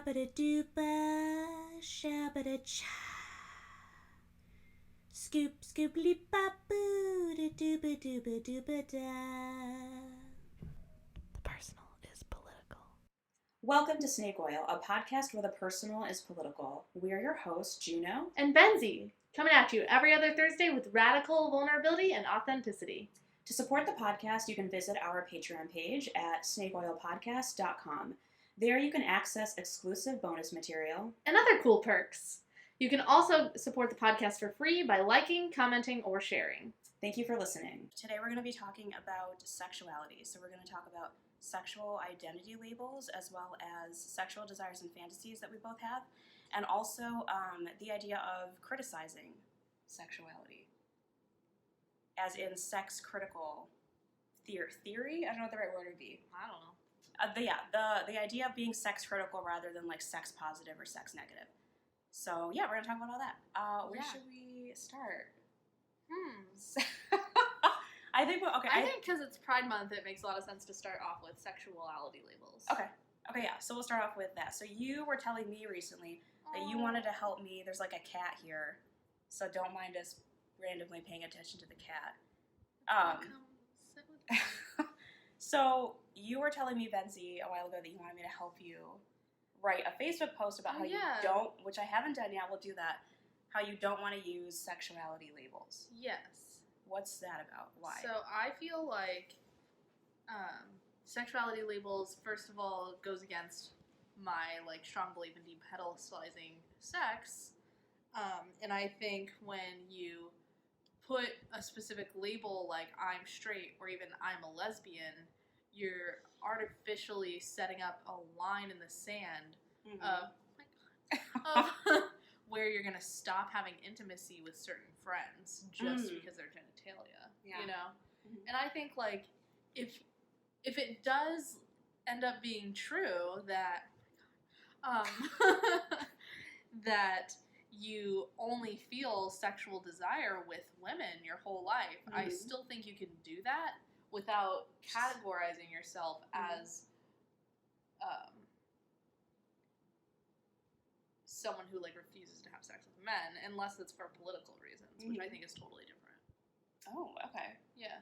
Shabba-da-dooba, shabba-da-cha. Scoop, scoop-ly-bop-boo, da-dooba-dooba-dooba-da. The personal is political. Welcome to Snake Oil, a podcast where the personal is political. We're your hosts, Juno and Benzi, coming at you every other Thursday with radical vulnerability and authenticity. To support the podcast, you can visit our Patreon page at snakeoilpodcast.com. There you can access exclusive bonus material and other cool perks. You can also support the podcast for free by liking, commenting, or sharing. Thank you for listening. Today we're going to be talking about sexuality. So we're going to talk about sexual identity labels as well as sexual desires and fantasies that we both have, and also the idea of criticizing sexuality, as in sex-critical theory? I don't know what the right word would be. I don't know. The idea of being sex-critical rather than like sex-positive or sex-negative. So yeah, we're going to talk about all that. Where should we start? I think because it's Pride Month, it makes a lot of sense to start off with sexuality labels. Okay, yeah, so we'll start off with that. So you were telling me recently that you wanted to help me. There's like a cat here, so don't mind us randomly paying attention to the cat. So you were telling me, Benzi, a while ago that you wanted me to help you write a Facebook post about how you don't, which I haven't done yet, we'll do that, how you don't want to use sexuality labels. Yes. What's that about? Why? So I feel like sexuality labels, first of all, goes against my strong belief in depedestalizing sex. And I think when you put a specific label like I'm straight or even I'm a lesbian, you're artificially setting up a line in the sand of where you're going to stop having intimacy with certain friends just because they're genitalia, you know? Mm-hmm. And I think, if it does end up being true that, that you only feel sexual desire with women your whole life, I still think you can do that without categorizing yourself as someone who refuses to have sex with men, unless it's for political reasons, which I think is totally different. Oh, okay. Yeah.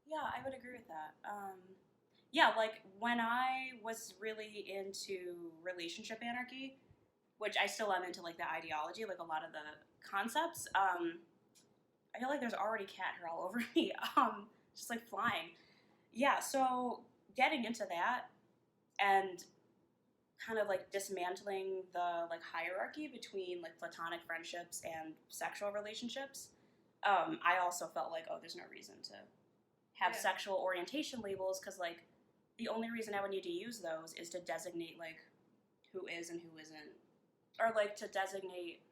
Yeah, I would agree with that. When I was really into relationship anarchy, which I still am into, the ideology, a lot of the concepts, I feel like there's already cat hair all over me, just, flying. Yeah, so getting into that and kind of, dismantling the, hierarchy between, platonic friendships and sexual relationships, I also felt there's no reason to have sexual orientation labels, because, the only reason I would need to use those is to designate, who is and who isn't. Or, to designate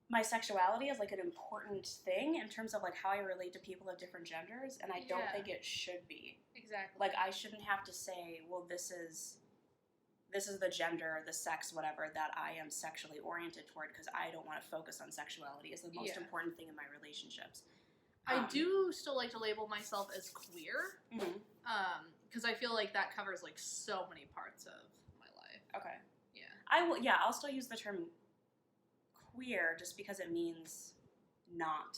my sexuality as, an important thing in terms of, how I relate to people of different genders, and I don't think it should be. Exactly. I shouldn't have to say, well, this is the gender, the sex, whatever, that I am sexually oriented toward, because I don't want to focus on sexuality as the most important thing in my relationships. I do still like to label myself as queer, because I feel like that covers, so many parts of my life. Okay. Yeah. I'll still use the term queer just because it means not.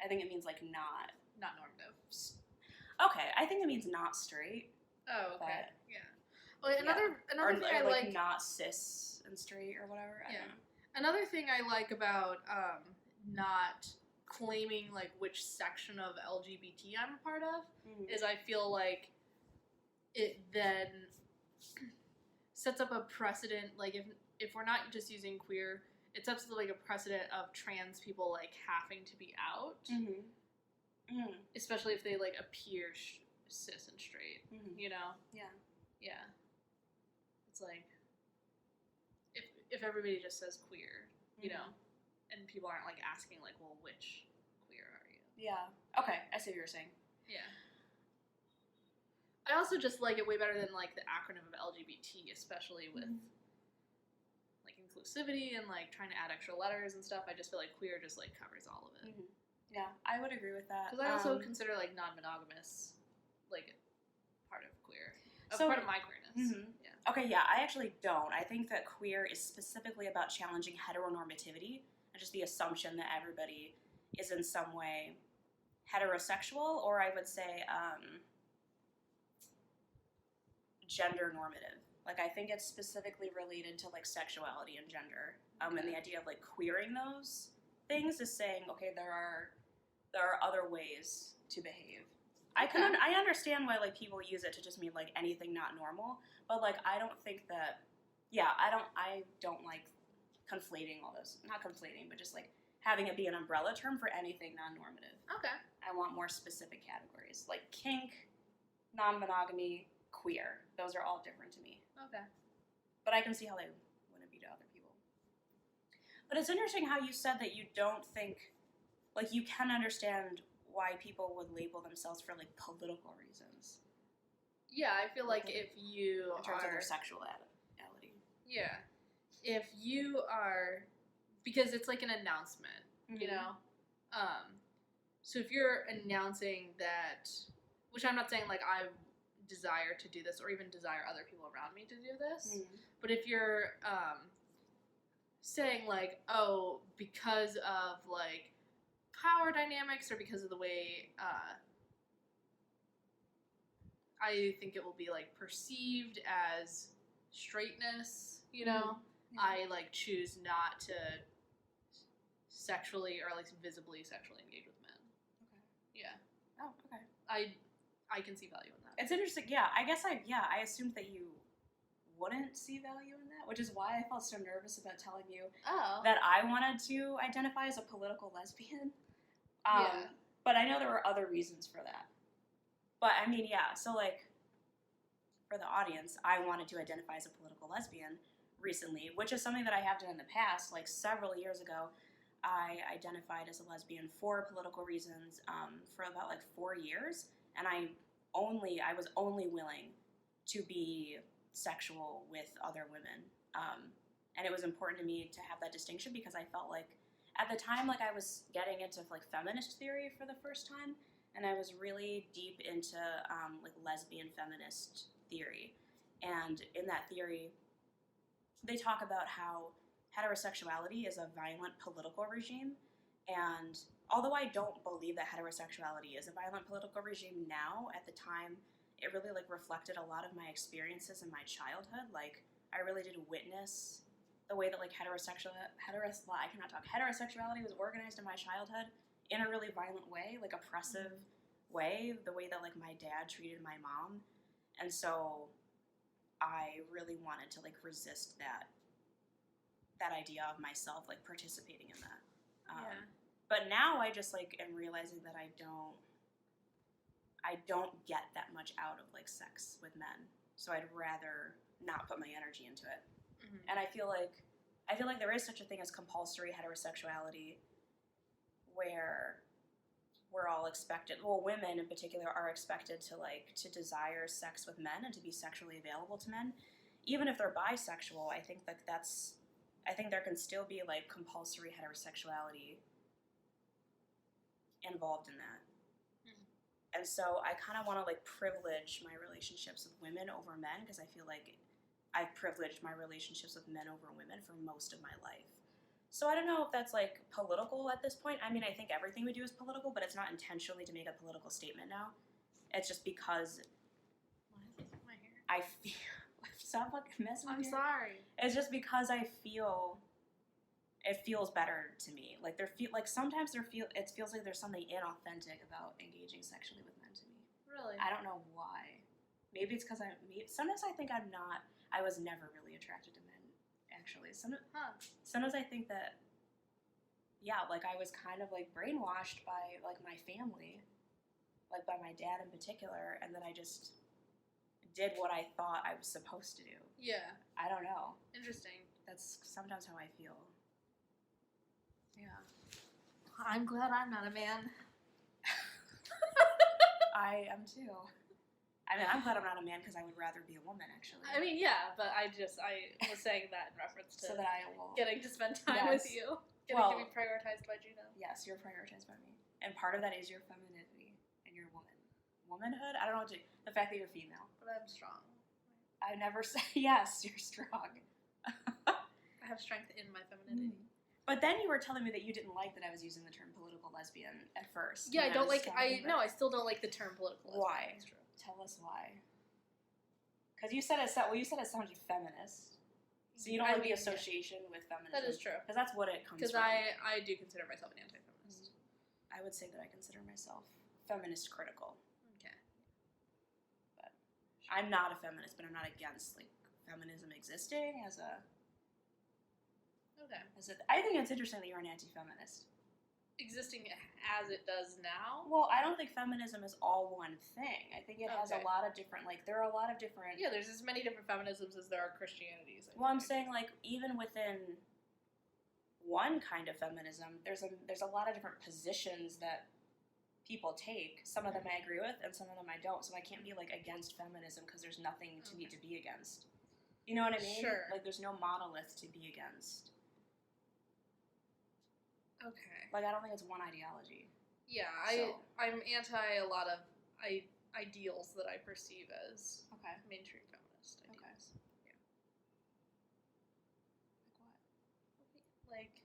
I think it means not normative. Okay, I think it means not straight. Oh, okay. Yeah. Well, another thing I like, not cis and straight or whatever. I don't know. Another thing I like about not claiming which section of LGBT I'm a part of is I feel like it then sets up a precedent, if we're not just using queer, it sets up a precedent of trans people having to be out, especially if they appear cis and straight, you know? Yeah. It's if everybody just says queer, you know, and people aren't asking well, which queer are you? Yeah. Okay, I see what you're saying. Yeah. I also just like it way better than the acronym of LGBT, especially with inclusivity and trying to add extra letters and stuff. I just feel like queer just covers all of it. Yeah, I would agree with that. Because I also consider non-monogamous part of queer, part of my queerness. Yeah. Okay, yeah, I actually don't. I think that queer is specifically about challenging heteronormativity and just the assumption that everybody is in some way heterosexual, or I would say gender normative. Like, I think it's specifically related to, like, sexuality and gender. And the idea of, like, queering those things is saying, okay, there are other ways to behave. Okay. I understand why, like, people use it to just mean, like, anything not normal, but, like, I don't think that, I don't like conflating all those, not conflating, but just, like, having it be an umbrella term for anything non-normative. Okay. I want more specific categories, like kink, non-monogamy, queer. Those are all different to me. Okay. But I can see how they wouldn't be to other people. But it's interesting how you said that you don't think, like, you can understand why people would label themselves for, like, political reasons. Yeah, I feel like if you in terms are... of their sexuality. Yeah. If you are... Because it's like an announcement, you know? So if you're announcing that... Which I'm not saying, like, I desire to do this or even desire other people around me to do this. But if you're saying, like, oh, because of, like, power dynamics or because of the way I think it will be, like, perceived as straightness, you know? I, like, choose not to sexually or, at least visibly sexually engage with men. Okay. Yeah. Oh, okay. I can see value in that. It's interesting. Yeah, I guess I assumed that you wouldn't see value in that, which is why I felt so nervous about telling you that I wanted to identify as a political lesbian. But I know there were other reasons for that. But, I mean, yeah, so, like, for the audience, I wanted to identify as a political lesbian recently, which is something that I have done in the past. Like, several years ago, I identified as a lesbian for political reasons for about, like, 4 years, and I was only willing to be sexual with other women. And it was important to me to have that distinction because I felt like, at the time, like, I was getting into, like, feminist theory for the first time, and I was really deep into, like, lesbian feminist theory. And in that theory, they talk about how heterosexuality is a violent political regime, and although I don't believe that heterosexuality is a violent political regime now, at the time, it really, like, reflected a lot of my experiences in my childhood. Like, I really did witness the way that, like, heterosexuality was organized in my childhood in a really violent way, like, oppressive way, the way that, like, my dad treated my mom. And so I really wanted to, like, resist that idea of myself, like, participating in that. But now I just, like, am realizing that I don't get that much out of, like, sex with men. So I'd rather not put my energy into it. And I feel like there is such a thing as compulsory heterosexuality, where we're all expected, well, women in particular are expected to, like, to desire sex with men and to be sexually available to men. Even if they're bisexual, I think there can still be, like, compulsory heterosexuality involved in that. And so I kind of want to, like, privilege my relationships with women over men, because I feel like I've privileged my relationships with men over women for most of my life. So I don't know if that's, like, political at this point. I mean, I think everything we do is political, but it's not intentionally to make a political statement now. It's just because my hair. I feel... Stop fucking messing with me. I'm sorry. It's just because I feel... It feels better to me. Like, sometimes it feels like there's something inauthentic about engaging sexually with men to me. Really? I don't know why. Maybe it's because sometimes I think I was never really attracted to men, actually. Sometimes I think that, yeah, like, I was kind of, like, brainwashed by, like, my family, like, by my dad in particular, and then I just did what I thought I was supposed to do. Yeah. I don't know. Interesting. That's sometimes how I feel. Yeah. I'm glad I'm not a man. I am too. I mean, I'm glad I'm not a man because I would rather be a woman, actually. I mean, yeah, but I was saying that in reference to so that I will getting to spend time with you. Getting to be prioritized by Juno. Yes, you're prioritized by me. And part of that is your femininity and your womanhood. I don't know what to... The fact that you're female. But I'm strong. I never say yes, you're strong. I have strength in my femininity. But then you were telling me that you didn't like that I was using the term political lesbian at first. Yeah, I don't like. I still don't like the term political lesbian. Why? That's true. Tell us why. Because you said it sounded feminist. So you don't like the association with feminism. That is true. Because that's what it comes from. Because I do consider myself an anti-feminist. I would say that I consider myself feminist critical. Okay. But I'm not a feminist, but I'm not against like feminism existing as a. Okay. I think it's interesting that you're an anti-feminist. Existing as it does now? Well, I don't think feminism is all one thing. I think it has a lot of different, like, there are a lot of different... Yeah, there's as many different feminisms as there are Christianities. Well, I'm saying, like, even within one kind of feminism, there's a lot of different positions that people take. Some of them I agree with, and some of them I don't. So I can't be, like, against feminism because there's nothing to need to be against. You know what I mean? Sure. Like, there's no monolith to be against. Okay. Like, I don't think it's one ideology. Yeah, I'm anti a lot of ideals that I perceive as mainstream feminist ideals. Okay. Yeah. Like what? Like,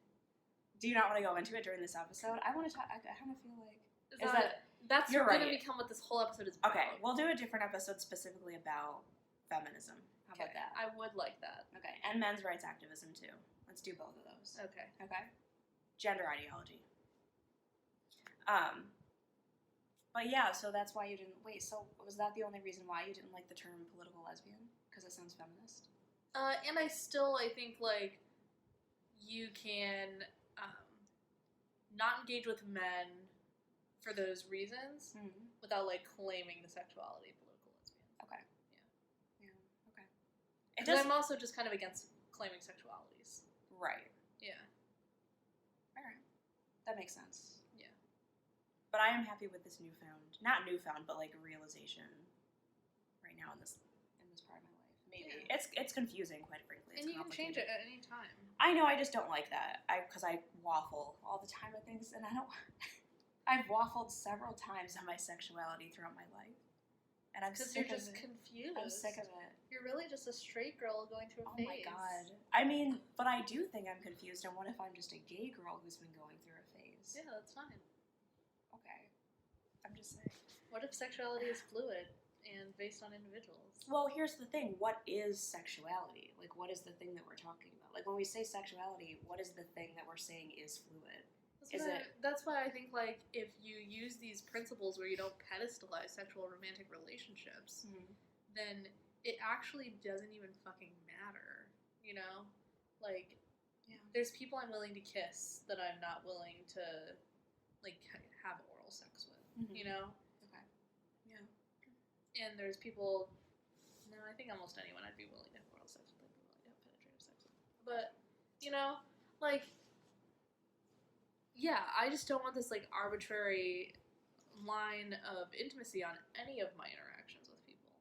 do you not want to go into it during this episode? I want to talk. I kind of feel like that's you're going right. to become what this whole episode is about. Okay, we'll do a different episode specifically about feminism. How about that? I would like that. Okay, and men's rights activism too. Let's do both of those. Okay. Okay. Gender ideology. But yeah, so that's why you didn't wait. So was that the only reason why you didn't like the term political lesbian? Because it sounds feminist. And I think like you can not engage with men for those reasons without like claiming the sexuality of political lesbians. Okay. Yeah. Okay. Because I'm also just kind of against claiming sexualities. Right. Yeah. All right. That makes sense. Yeah. But I am happy with this not newfound, but like realization right now in this part of my life. Maybe it's confusing, quite frankly. And you can change it at any time. I know. I just don't like that. Because I waffle all the time at things, and I don't. I've waffled several times on my sexuality throughout my life, and I'm sick of it. Because you're just confused. I'm sick of it. You're really just a straight girl going through a phase. Oh my god. I mean, but I do think I'm confused, and what if I'm just a gay girl who's been going through a phase? Yeah, that's fine. Okay. I'm just saying. What if sexuality is fluid and based on individuals? Well, here's the thing. What is sexuality? Like, what is the thing that we're talking about? Like, when we say sexuality, what is the thing that we're saying is fluid? That's why I think, like, if you use these principles where you don't pedestalize sexual romantic relationships, then it actually doesn't even fucking matter, you know? Like, there's people I'm willing to kiss that I'm not willing to, like, have oral sex with, you know? Okay. Yeah. And there's people, I think almost anyone I'd be willing to have oral sex with, I'd be willing to have penetrative sex with. But, you know, like, yeah, I just don't want this, like, arbitrary line of intimacy on any of my interactions with people.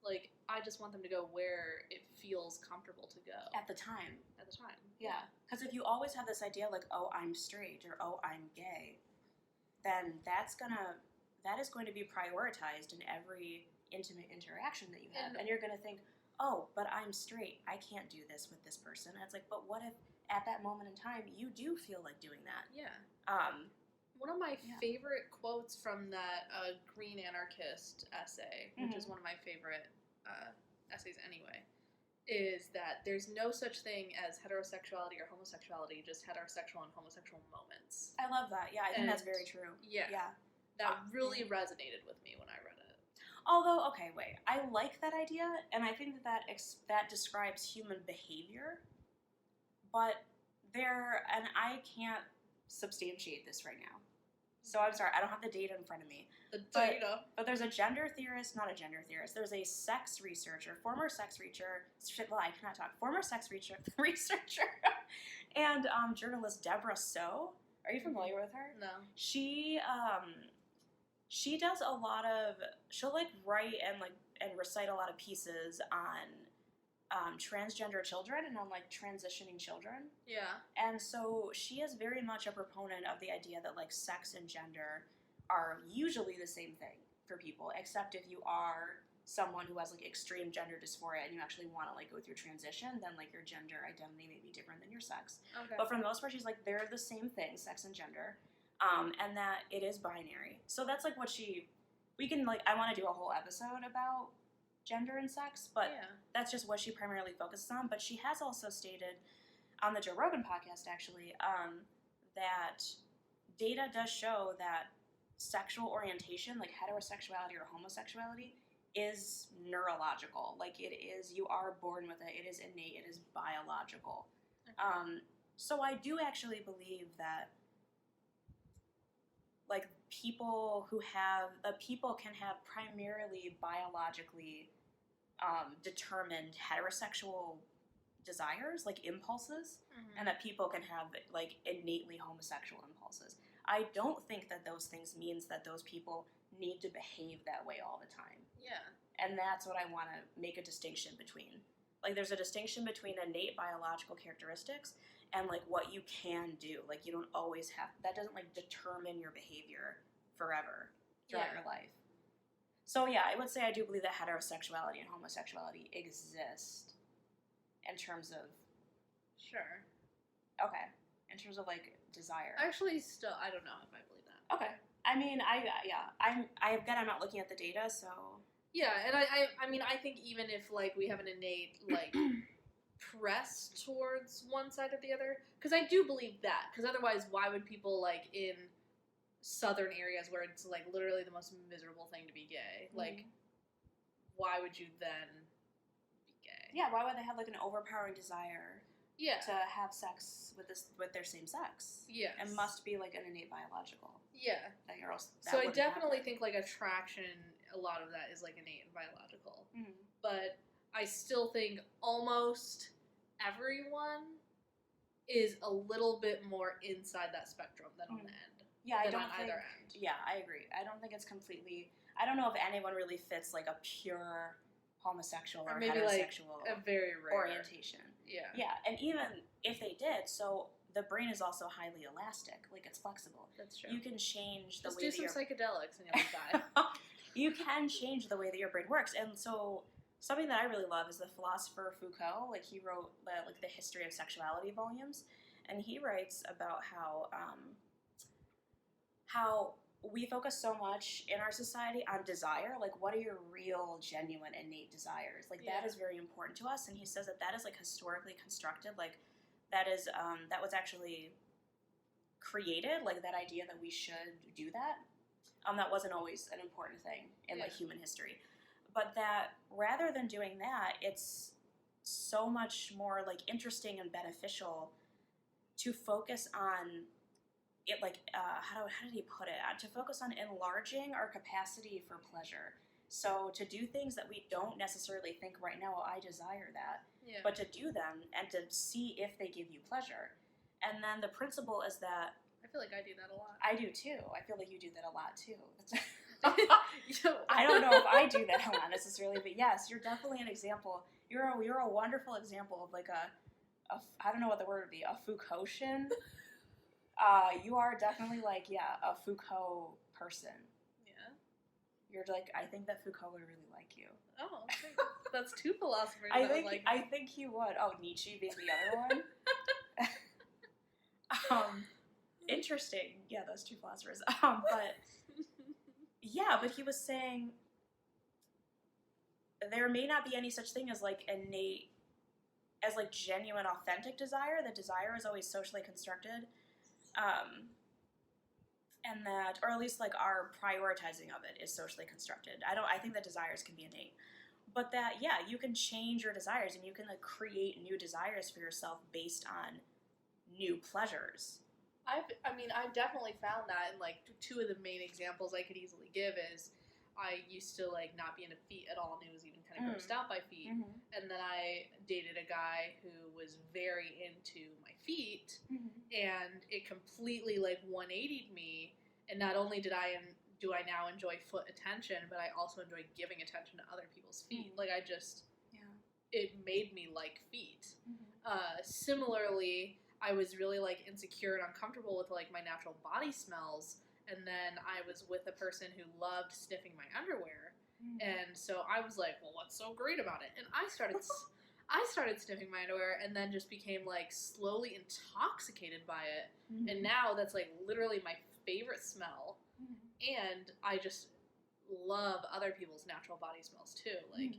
Like, I just want them to go where it feels comfortable to go. At the time. Yeah. Because if you always have this idea, like, oh, I'm straight, or oh, I'm gay, then that is going to be prioritized in every intimate interaction that you have. And you're going to think, oh, but I'm straight. I can't do this with this person. And it's like, but what if at that moment in time you do feel like doing that? Yeah. One of my favorite quotes from that Green Anarchist essay, which is one of my favorite essays anyway, is that there's no such thing as heterosexuality or homosexuality, just heterosexual and homosexual moments. I love that. Yeah, I think that's very true. Yeah. That really resonated with me when I read it. Although, okay, wait. I like that idea, and I think that describes human behavior, but I can't substantiate this right now. So I'm sorry, I don't have the data in front of me. But there's a gender theorist, not a gender theorist, there's a sex researcher, former sex researcher, and journalist Deborah So. Are you familiar with her? No. She does a lot of, she'll like write and recite a lot of pieces on transgender children and on like transitioning children. Yeah. And so she is very much a proponent of the idea that like sex and gender are usually the same thing for people, except if you are someone who has like extreme gender dysphoria and you actually want to like go through transition, then like your gender identity may be different than your sex. Okay. But for the most part, she's like, they're the same thing, sex and gender, and that it is binary. So that's like what we can like, I want to do a whole episode about gender and sex, but that's just what she primarily focuses on. But she has also stated on the Joe Rogan podcast, actually, that data does show that sexual orientation, like heterosexuality or homosexuality, is neurological. Like, it is, you are born with it. It is innate. It is biological. Okay. So I do actually believe that, like, people can have primarily biologically determined heterosexual desires, like impulses, and that people can have like innately homosexual impulses. I don't think that those things means that those people need to behave that way all the time. Yeah. And that's what I want to make a distinction between. Like, there's a distinction between innate biological characteristics and like what you can do. Like, you don't always have, that doesn't like determine your behavior forever throughout your life. So yeah, I would say I do believe that heterosexuality and homosexuality exist in terms of... Sure. Okay. In terms of like desire. Actually, still, I don't know if I believe that. Okay. I mean, I'm not looking at the data, so... Yeah, and I mean, I think even if, like, we have an innate, like, press towards one side or the other, because I do believe that, because otherwise, why would people, like, in southern areas where it's, like, literally the most miserable thing to be gay, like, why would you then be gay? Yeah, why would they have, like, an overpowering desire to have sex with their same sex? Yes. It must be, like, an innate biological. Yeah. That you're also, that so I definitely happen. think, like, attraction, a lot of that is, like, innate and biological. Mm-hmm. But I still think almost everyone is a little bit more inside that spectrum than on the end. Yeah, I than don't on think, either end. Yeah, I agree. I don't think it's completely... I don't know if anyone really fits, like, a pure homosexual or maybe heterosexual like a very rare orientation. Yeah. Yeah, and even if they did, so the brain is also highly elastic. Like, it's flexible. That's true. You can change the Just way do that some psychedelics and you'll die. You can change the way that your brain works. And so something that I really love is the philosopher Foucault. Like, he wrote the History of Sexuality volumes, and he writes about how we focus so much in our society on desire. Like, what are your real, genuine, innate desires? Like, that is very important to us. And he says that is, like, historically constructed. Like, that is, that was actually created, like, that idea that we should do that. That wasn't always an important thing in, like, human history. But that, rather than doing that, it's so much more, like, interesting and beneficial to focus on it, like, how did he put it? To focus on enlarging our capacity for pleasure. So to do things that we don't necessarily think right now, I desire that. Yeah. But to do them and to see if they give you pleasure. And then the principle is that... I feel like I do that a lot. I do too. I feel like you do that a lot too. I don't know if I do that a lot necessarily, but yes, you're definitely an example. You're a wonderful example of like a I don't know what the word would be, a Foucaultian. You are definitely like, a Foucault person. Yeah. You're like, I think that Foucault would really like you. Oh, okay. That's two philosophers I that would like me. I think he would. Oh, Nietzsche being the other one. Interesting. Yeah, those two philosophers. But he was saying there may not be any such thing as like innate, as like genuine, authentic desire. That desire is always socially constructed, and that, or at least like our prioritizing of it is socially constructed. I think that desires can be innate, but that you can change your desires and you can like create new desires for yourself based on new pleasures. I've definitely found that, and like two of the main examples I could easily give is I used to like not be into feet at all, and it was even kind of grossed out by feet. And then I dated a guy who was very into my feet, and it completely like 180'd me. And not only do I now enjoy foot attention, but I also enjoy giving attention to other people's feet. Like it made me like feet. Similarly, I was really like insecure and uncomfortable with like my natural body smells, and then I was with a person who loved sniffing my underwear, And so I was like, well, what's so great about it? And I started sniffing my underwear and then just became like slowly intoxicated by it. And now that's like literally my favorite smell. And I just love other people's natural body smells too. Like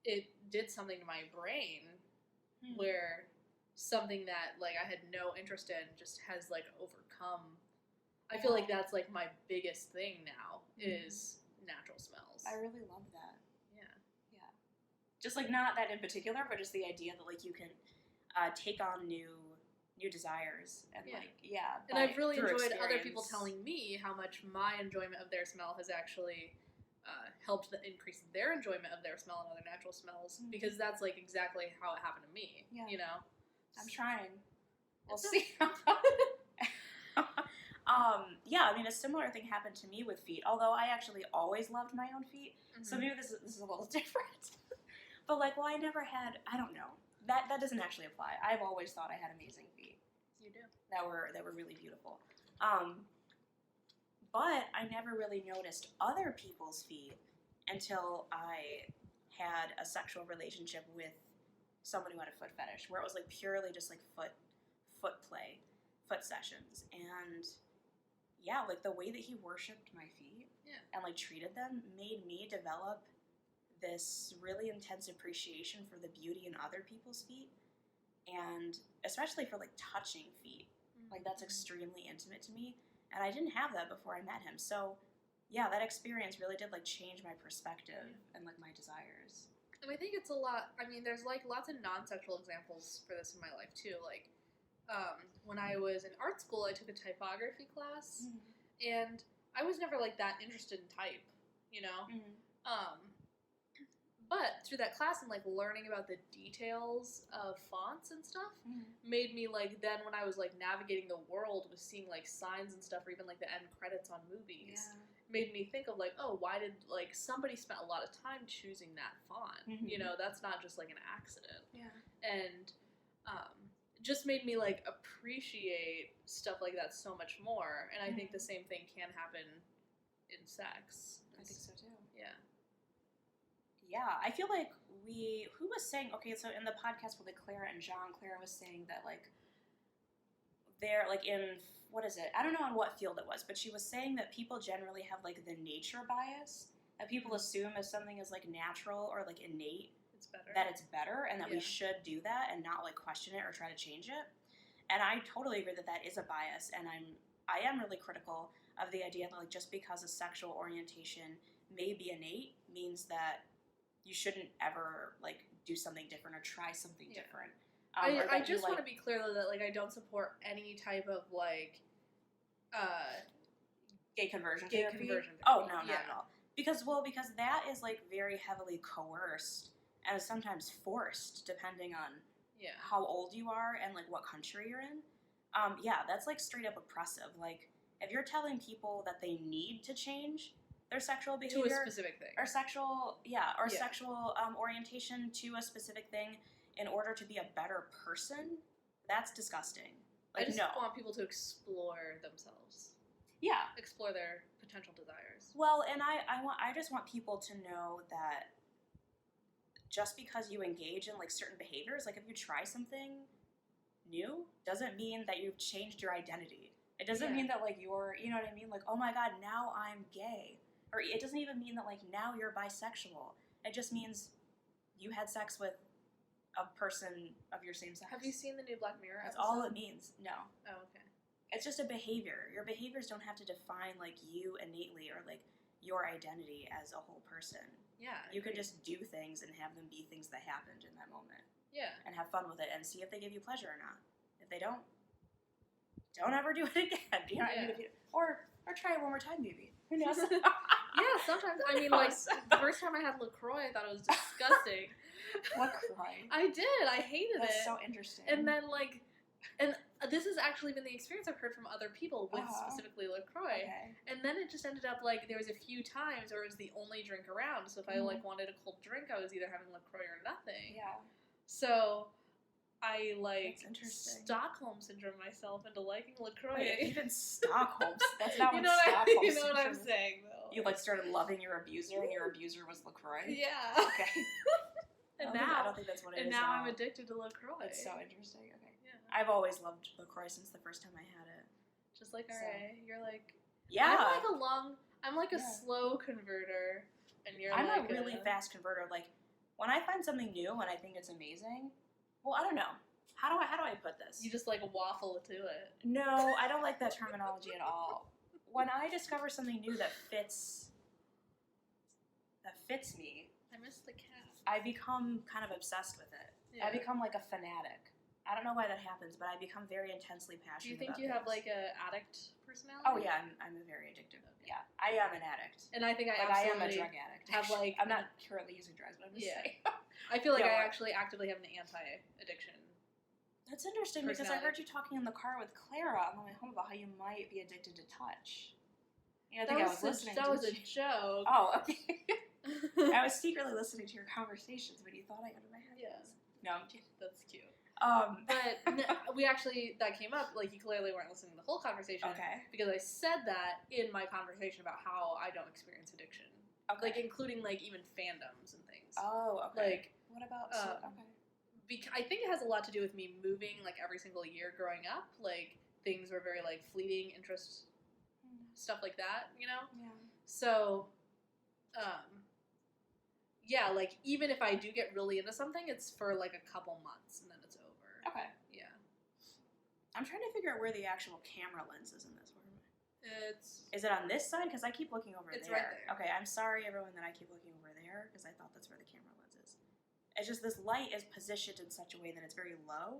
it did something to my brain where something that like I had no interest in just has like overcome. I feel like that's like my biggest thing now is natural smells. I really love that. Yeah. Just like not that in particular, but just the idea that like you can take on new desires and and I've really enjoyed other people telling me how much my enjoyment of their smell has actually helped increase their enjoyment of their smell and other natural smells, because that's like exactly how it happened to me. You know, I'm trying. We'll see. Yeah, I mean, a similar thing happened to me with feet, although I actually always loved my own feet, so maybe this is a little different. But like, well, I never had, I don't know, that doesn't actually apply. I've always thought I had amazing feet. You do. That were really beautiful. But I never really noticed other people's feet until I had a sexual relationship with someone who had a foot fetish, where it was like purely just like foot play, foot sessions. And yeah, like the way that he worshipped my feet and like treated them made me develop this really intense appreciation for the beauty in other people's feet, and especially for like touching feet. Like that's extremely intimate to me, and I didn't have that before I met him. So yeah, that experience really did like change my perspective and like my desires. And I think it's a lot, I mean, there's like lots of non-sexual examples for this in my life too. Like when I was in art school, I took a typography class, and I was never like that interested in type, you know? But through that class and like learning about the details of fonts and stuff made me like, then when I was like navigating the world with seeing like signs and stuff, or even like the end credits on movies, made me think of like, oh, why did like somebody spent a lot of time choosing that font? You know, that's not just like an accident. And just made me like appreciate stuff like that so much more. And I think the same thing can happen in sex. I think so too. Yeah, I feel like who was saying, okay, so in the podcast with like Clara and John, Clara was saying that like they're like in, what is it? I don't know in what field it was, but she was saying that people generally have like the nature bias, that people assume if something is like natural or like innate, that it's better, and that we should do that and not like question it or try to change it. And I totally agree that that is a bias, and I am really critical of the idea that like just because a sexual orientation may be innate means that you shouldn't ever like do something different or try something different. I just want to be clear though that like I don't support any type of like gay conversion therapy. Oh no, not at all. Because that is like very heavily coerced and sometimes forced depending on how old you are and like what country you're in. That's like straight up oppressive. Like if you're telling people that they need to change their sexual behavior to a specific thing, or sexual orientation to a specific thing in order to be a better person, that's disgusting. Like, I just want people to explore themselves. Explore their potential desires. Well, and I just want people to know that just because you engage in like certain behaviors, like if you try something new, doesn't mean that you've changed your identity. It doesn't mean that like you're, you know what I mean? Like, oh my God, now I'm gay. Or it doesn't even mean that like now you're bisexual. It just means you had sex with a person of your same sex. Have you seen the new Black Mirror That's episode? all it means. No. Oh, okay. It's just a behavior. Your behaviors don't have to define like you innately or like your identity as a whole person. Yeah. You can just do things and have them be things that happened in that moment. Yeah. And have fun with it and see if they give you pleasure or not. If they don't ever do it again. You know what I mean? Or try it one more time maybe. Who knows? Yeah, sometimes. I mean, like, the first time I had LaCroix, I thought it was disgusting. LaCroix? I did. I hated it. That's so interesting. And then, like, and this has actually been the experience I've heard from other people with specifically LaCroix. Okay. And then it just ended up, like, there was a few times where it was the only drink around. So if I, like, wanted a cold drink, I was either having LaCroix or nothing. Yeah. So I, like, Stockholm syndrome myself into liking LaCroix. Wait, even Stockholm. That's not you what know Stockholm You know what I'm syndrome saying, though. You like started loving your abuser, and your abuser was LaCroix. Yeah. Okay. And I don't think that's what it is. And now at I'm all. addicted to LaCroix. That's so interesting. Okay. Yeah. I've always loved LaCroix since the first time I had it. Just like So. RA, you're like. Yeah. I'm like a slow converter, and you're I'm like a really fast converter. Like when I find something new and I think it's amazing. Well, I don't know. How do I put this? You just like waffle to it. No, I don't like that terminology at all. When I discover something new that fits me, I miss the cat. I become kind of obsessed with it. Yeah. I become like a fanatic. I don't know why that happens, but I become very intensely passionate. Do you think about you have things. like a addict personality? Oh yeah, I'm a very addictive. Okay. Yeah, I am an addict. And I think I I am a absolutely drug addict. have like I'm not currently using drugs, but I'm just saying. I feel like Yeah. I actually actively have an anti-addiction. That's interesting because I Personality. heard you talking in the car with Clara on the way home about how you might be addicted to touch. You know, I think I was listening. That was a didn't you? joke. Oh, okay. I was secretly listening to your conversations, but you thought I had my head. Yeah. No, I'm kidding. That's cute. But We actually, that came up, like you clearly weren't listening to the whole conversation. okay. Because I said that in my conversation about how I don't experience addiction. Okay. Like including like even fandoms and things. Oh, okay. Like, what about? Okay. I think it has a lot to do with me moving like every single year growing up. Like things were very like fleeting interest, stuff like that, you know? Yeah. So, yeah, like even if I do get really into something, it's for like a couple months and then it's over. Okay. Yeah. I'm trying to figure out where the actual camera lens is in this one. Is it on this side? Because I keep looking over It's there. right there. Okay, I'm sorry, everyone, that I keep looking over there because I thought that's where the camera lens is. It's just this light is positioned in such a way that it's very low.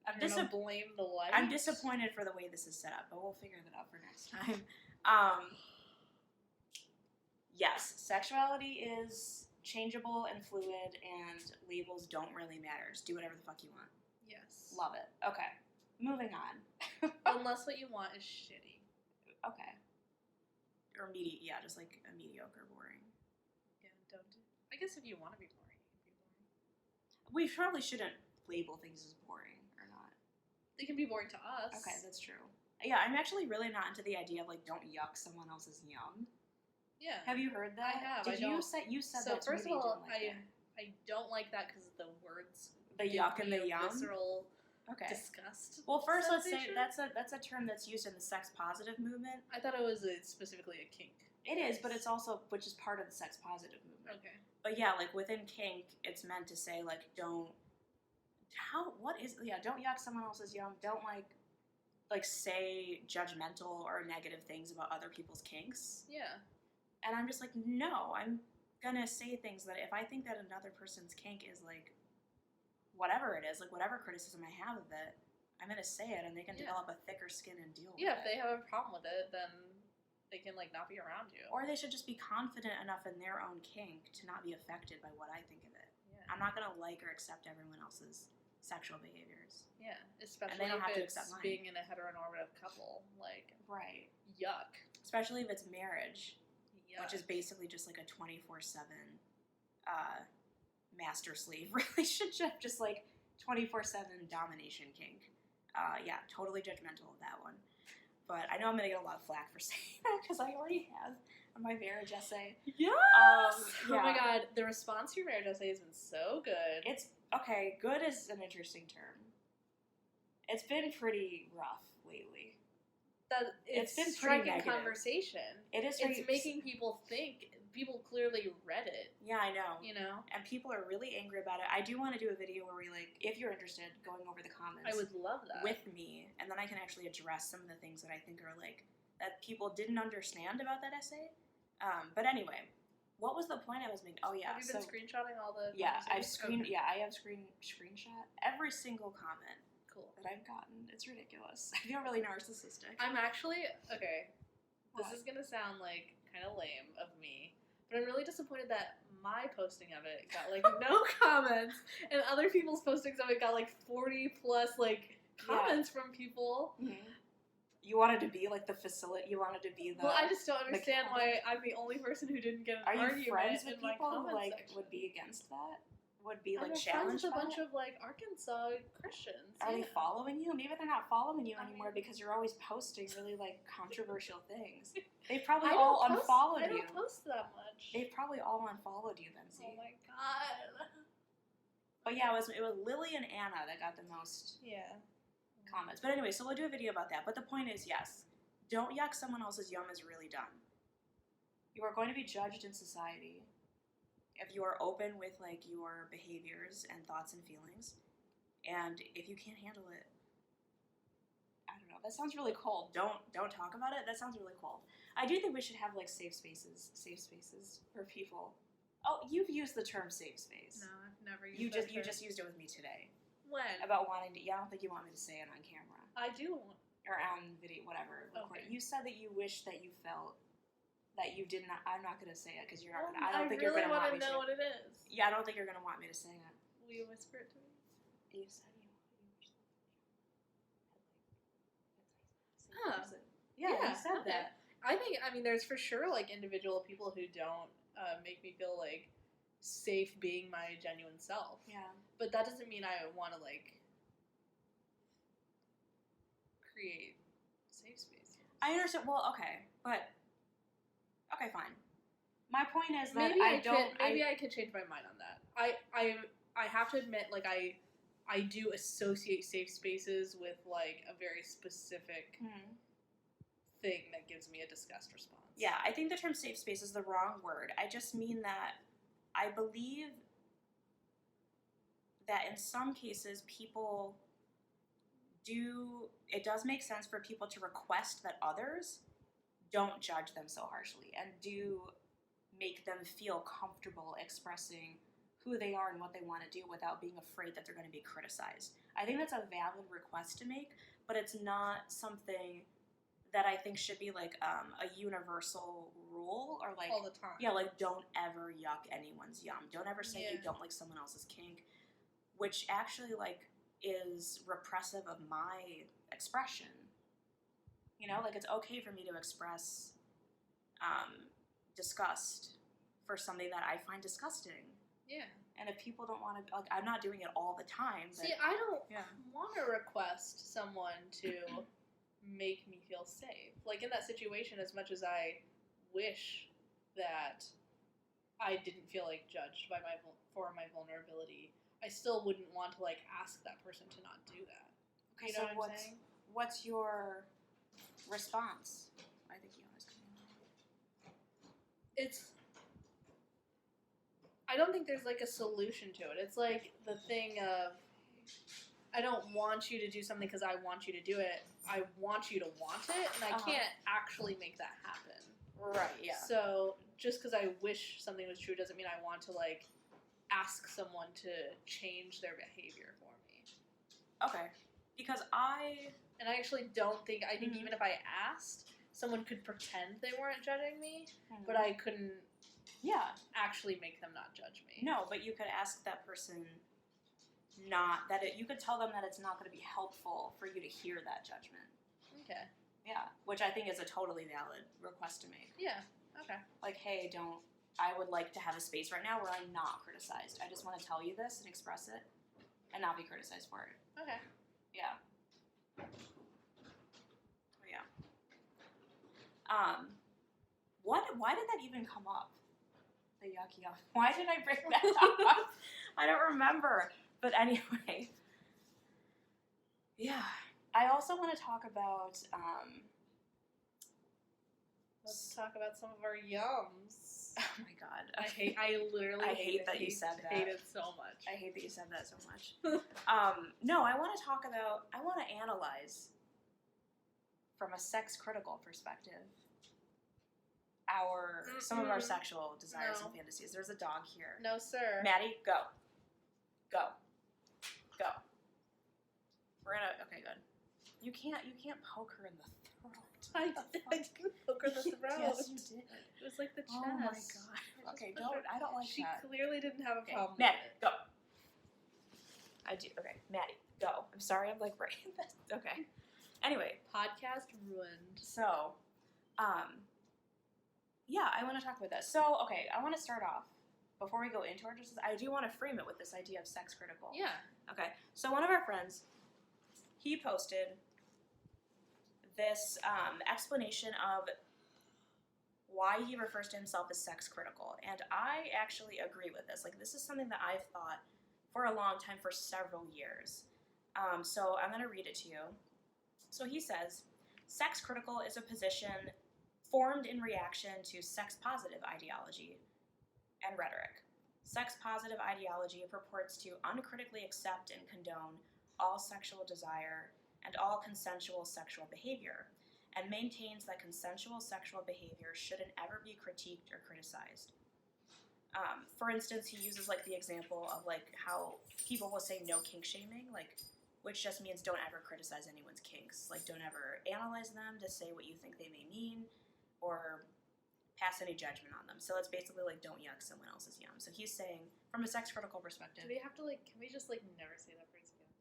I'm gonna blame the light. I'm disappointed for the way this is set up, but we'll figure that out for next time. Yes, sexuality is changeable and fluid, and labels don't really matter. Just do whatever the fuck you want. Yes. Love it. Okay, moving on. Unless what you want is shitty. Okay. Or yeah, just like a mediocre, boring. Yeah, don't do. I guess if you want to be boring, you can be boring. We probably shouldn't label things as boring or not. They can be boring to us. Okay, that's true. Yeah, I'm actually really not into the idea of like don't yuck someone else's yum. Yeah. Have you heard that? I have. Did you said So that to first me, of all, but you didn't like I don't like that because the words. the give yuck and me the a yum. Visceral Okay. disgust. Well, first let's say sensation. that's a term that's used in the sex positive movement. I thought it was specifically a kink. It is, but it's also which is part of the sex positive movement. Okay. But yeah, like within kink, it's meant to say like don't yuck someone else's yum. Don't like say judgmental or negative things about other people's kinks. Yeah. And I'm just like, no, I'm gonna say things that if I think that another person's kink is like whatever it is, like whatever criticism I have of it, I'm gonna say it, and they can develop a thicker skin and deal with it. Yeah, if they have a problem with it, then they can like not be around you. Or they should just be confident enough in their own kink to not be affected by what I think of it. Yeah. I'm not gonna like or accept everyone else's sexual behaviors. Yeah, especially don't have if to it's accept mine. being in a heteronormative couple. Like, Right. yuck. Especially if it's marriage, Yuck. which is basically just like a 24/7 master-slave relationship, just like 24/7 domination kink. Yeah, totally judgmental of that one. But I know I'm going to get a lot of flack for saying that because I already have on my marriage essay. Yes! Yeah. Oh my god, the response to your marriage essay has been so good. It's, okay, good is an interesting term. It's been pretty rough lately. It's been pretty striking negative. conversation. It is It's making people think. People clearly read it, Yeah, I know. you know? And people are really angry about it. I do want to do a video where we, like, if you're interested, going over the comments. I would love that. With me, and then I can actually address some of the things that I think are, like, that people didn't understand about that essay. But anyway, what was the point I was making? Oh, yeah. Have you been screenshotting all the Yeah, I conversations? have screenshot every single comment Cool. that I've gotten. It's ridiculous. I feel really narcissistic. I'm actually, okay, What? this is going to sound, like, kind of lame of me, but I'm really disappointed that my posting of it got, like, no comments, and other people's postings of it got, like, 40 plus, like, comments from people. Mhm. You wanted to be, like, the facility. You wanted to be the... Well, I just don't understand cat. why I'm the only person who didn't get an Are you argument friends with in my people who, comment like, section. would be against that? would be like I'm challenged friends with a by bunch it? of like Arkansas Christians. Are they yeah. following you? Maybe they're not following you I anymore mean- because you're always posting really like controversial things. They probably I all don't post- unfollowed I you. don't post that much. They probably all unfollowed you, Benzi. Oh my god. But yeah, it was Lily and Anna that got the most Yeah. comments. But anyway, so we'll do a video about that. But the point is, yes, don't yuck someone else's yum is really dumb. You are going to be judged in society if you are open with like your behaviors and thoughts and feelings. And if you can't handle it, I don't know. That sounds really cold. Don't talk about it. That sounds really cold. I do think we should have like safe spaces for people. Oh, you've used the term safe space. No, I've never used You that just term. used it with me today When? about wanting to. Yeah, I don't think you want me to say it on camera I do want. or on video, whatever. Okay. You said that you wish that you felt that you did not. I'm not going to say it because you're not. Well, Gonna, I don't think you're really going to want want me to know to. what it is. Yeah, I don't think you're going to want me to say it. Will you whisper it to me? You said you wish. Huh. Yeah, you said okay. that. I mean, there's for sure like individual people who don't make me feel like safe being my genuine self. Yeah. But that doesn't mean I want to like create safe spaces. I understand. Well, okay, but okay, fine. My point is that Maybe I don't. I could change my mind on that. I have to admit, like I do associate safe spaces with like a very specific thing that gives me a disgust response. Yeah, I think the term safe space is the wrong word. I just mean that I believe that in some cases people do, it does make sense for people to request that others don't judge them so harshly and do make them feel comfortable expressing who they are and what they want to do without being afraid that they're going to be criticized. I think that's a valid request to make, but it's not something that I think should be like a universal rule or like all the time. yeah, like don't ever yuck anyone's yum. Don't ever say you Yeah. don't like someone else's kink, which actually like is repressive of my expression. You know, like it's okay for me to express disgust for something that I find disgusting. Yeah. And if people don't want to, like, I'm not doing it all the time. But, See, I don't yeah. want to request someone to make me feel safe. Like in that situation, as much as I wish that I didn't feel like judged by for my vulnerability, I still wouldn't want to like ask that person to not do that. Okay, You know so what I'm saying? what's your response? I think you always come It's. I don't think there's like a solution to it. It's like the thing of, I don't want you to do something because I want you to do it. I want you to want it, and I can't actually make that happen. Right, yeah. So just because I wish something was true doesn't mean I want to like ask someone to change their behavior for me. Okay. Because And I actually don't think, I think Mhm. even if I asked, someone could pretend they weren't judging me, but I couldn't yeah. actually make them not judge me. No, but you could ask that person not, that it, you could tell them that it's not going to be helpful for you to hear that judgment. Okay. Yeah. Which I think is a totally valid request to make. Yeah. Okay. Like, hey, I would like to have a space right now where I'm not criticized. I just want to tell you this and express it and not be criticized for it. Okay. Yeah. Yeah. Why did that even come up? The yucky yuck. Why did I bring that up? I don't remember. But anyway. Yeah. I also want to talk about Let's talk about some of our yums. oh my god. I literally hate that you said that. hate it so much. I hate that you said that so much. No, I want to analyze from a sex critical perspective some of our sexual desires and fantasies. There's a dog here. No, sir. Maddie, go. Go. Go. Okay, good. You can't poke her in the throat. I did poke her in the throat. Yes, you did. It was like the chest. Oh my god. Okay, I don't like She that. clearly didn't have a problem. Maddie, with it. go. I do. Okay, Maddie, go. I'm sorry, I'm like writing this. Okay. Anyway, Podcast ruined. so, yeah, I want to talk about that. So, okay, I want to start off before we go into our justice, I do want to frame it with this idea of sex critical. Yeah. Okay, so one of our friends, he posted this explanation of why he refers to himself as sex critical, and I actually agree with this. Like, this is something that I've thought for a long time, for several years. So I'm going to read it to you. So he says, sex critical is a position formed in reaction to sex positive ideology and rhetoric. Sex positive ideology purports to uncritically accept and condone all sexual desire and all consensual sexual behavior, and maintains that consensual sexual behavior shouldn't ever be critiqued or criticized. For instance, he uses like the example of like how people will say no kink-shaming, like, which just means don't ever criticize anyone's kinks. Like, don't ever analyze them to say what you think they may mean or pass any judgment on them. So it's basically like don't yuck someone else's yum. So he's saying, from a sex critical perspective, Do we have to like? Can we just like never say that phrase again?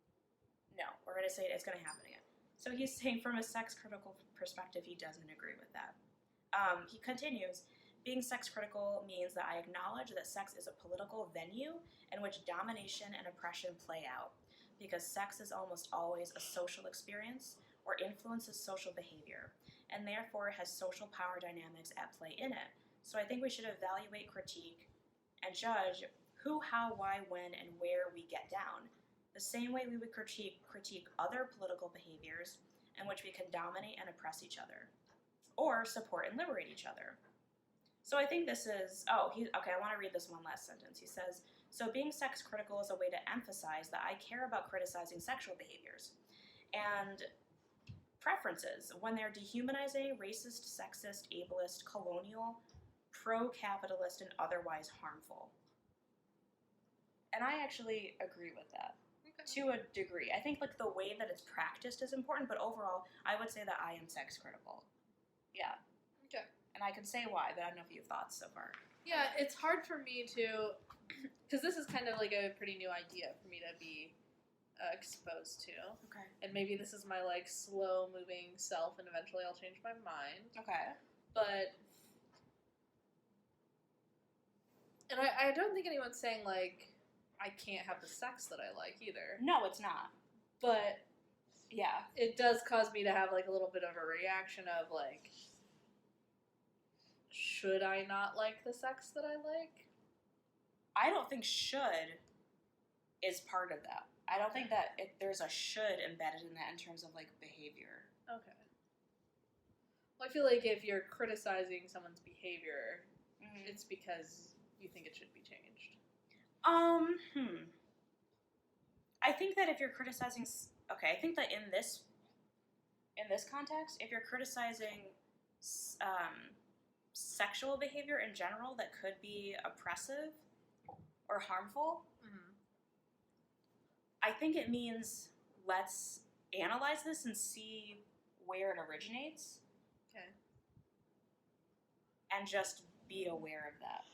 no, we're going to say it's going to happen again. So he's saying from a sex critical perspective, he doesn't agree with that. He continues, being sex critical means that I acknowledge that sex is a political venue in which domination and oppression play out, because sex is almost always a social experience or influences social behavior, and therefore has social power dynamics at play in it. So I think we should evaluate, critique, and judge who, how, why, when, and where we get down, the same way we would critique other political behaviors in which we can dominate and oppress each other, or support and liberate each other. So I think this is, okay, I want to read this one last sentence. He says, so being sex critical is a way to emphasize that I care about criticizing sexual behaviors and preferences when they're dehumanizing, racist, sexist, ableist, colonial, pro-capitalist, and otherwise harmful. And I actually agree with that. To a degree. I think like the way that it's practiced is important, but overall, I would say that I am sex critical. Yeah. Okay. And I can say why, but I don't know if you have thoughts so far. Yeah, it's hard for me to, because this is kind of like a pretty new idea for me to be exposed to. Okay. And maybe this is my like slow moving self, and eventually I'll change my mind. Okay. But, and I don't think anyone's saying like I can't have the sex that I like either. No, it's not. But yeah, it does cause me to have like a little bit of a reaction of like, should I not like the sex that I like? I don't think should is part of that. I don't think that there's a should embedded in that in terms of like behavior. Okay. Well, I feel like if you're criticizing someone's behavior, it's because you think it should be changed. I think that if you're criticizing, I think that in this context, if you're criticizing sexual behavior in general that could be oppressive or harmful, I think it means let's analyze this and see where it originates. Okay. And just be aware of that.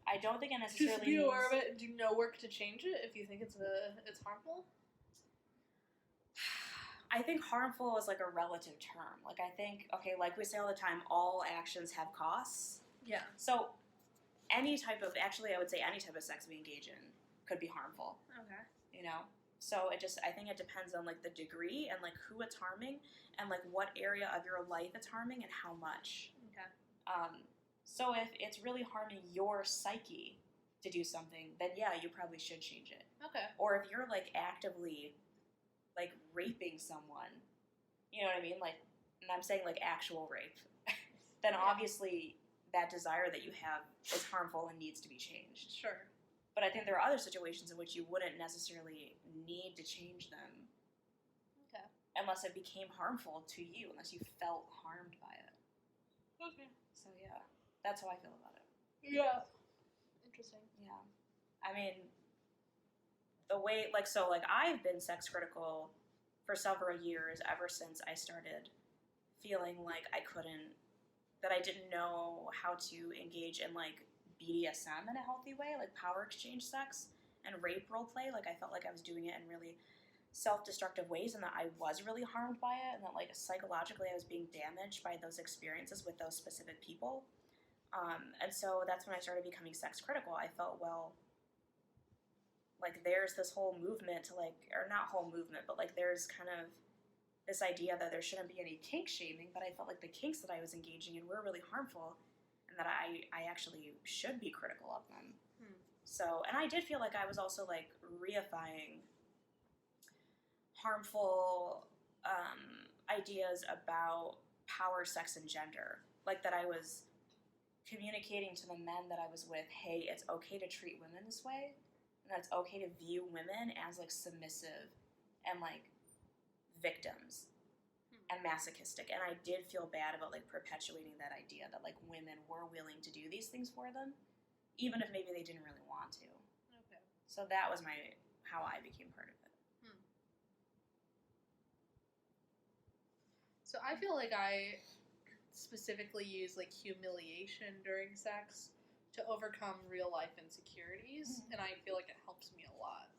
I don't think it necessarily just be aware of it and do no work to change it if you think it's harmful? I think harmful is like a relative term. Like I think, like we say all the time, all actions have costs. Yeah. So any type of sex we engage in could be harmful. Okay. You know? So I think it depends on like the degree and like who it's harming and like what area of your life it's harming and how much. Okay. So if it's really harming your psyche to do something, then yeah, you probably should change it. Okay. Or if you're like actively like raping someone, you know what I mean? Like, and I'm saying like actual rape, then obviously that desire that you have is harmful and needs to be changed. Sure. But I think there are other situations in which you wouldn't necessarily need to change them. Okay. Unless it became harmful to you, unless you felt harmed by it. Okay. So yeah, that's how I feel about it. Yeah. Interesting. Yeah. I mean, the way, I've been sex critical for several years ever since I started feeling like that I didn't know how to engage in, like, BDSM in a healthy way, like power exchange sex and rape roleplay. Like, I felt like I was doing it in really self-destructive ways and that I was really harmed by it and that, like, psychologically I was being damaged by those experiences with those specific people. And so that's when I started becoming sex critical. I felt, well, like, there's this whole movement to, like, or not whole movement, but, like, there's kind of this idea that there shouldn't be any kink shaming, but I felt like the kinks that I was engaging in were really harmful, and that I actually should be critical of them. So, and I did feel like I was also, like, reifying harmful ideas about power, sex, and gender. Like, that I was communicating to the men that I was with, hey, it's okay to treat women this way, and that it's okay to view women as, like, submissive and, like, victims and masochistic. And I did feel bad about, like, perpetuating that idea that, like, women were willing to do these things for them, even if maybe they didn't really want to. Okay. So that was how I became part of it. So I feel like I specifically use, like, humiliation during sex to overcome real life insecurities, and I feel like it helps me a lot.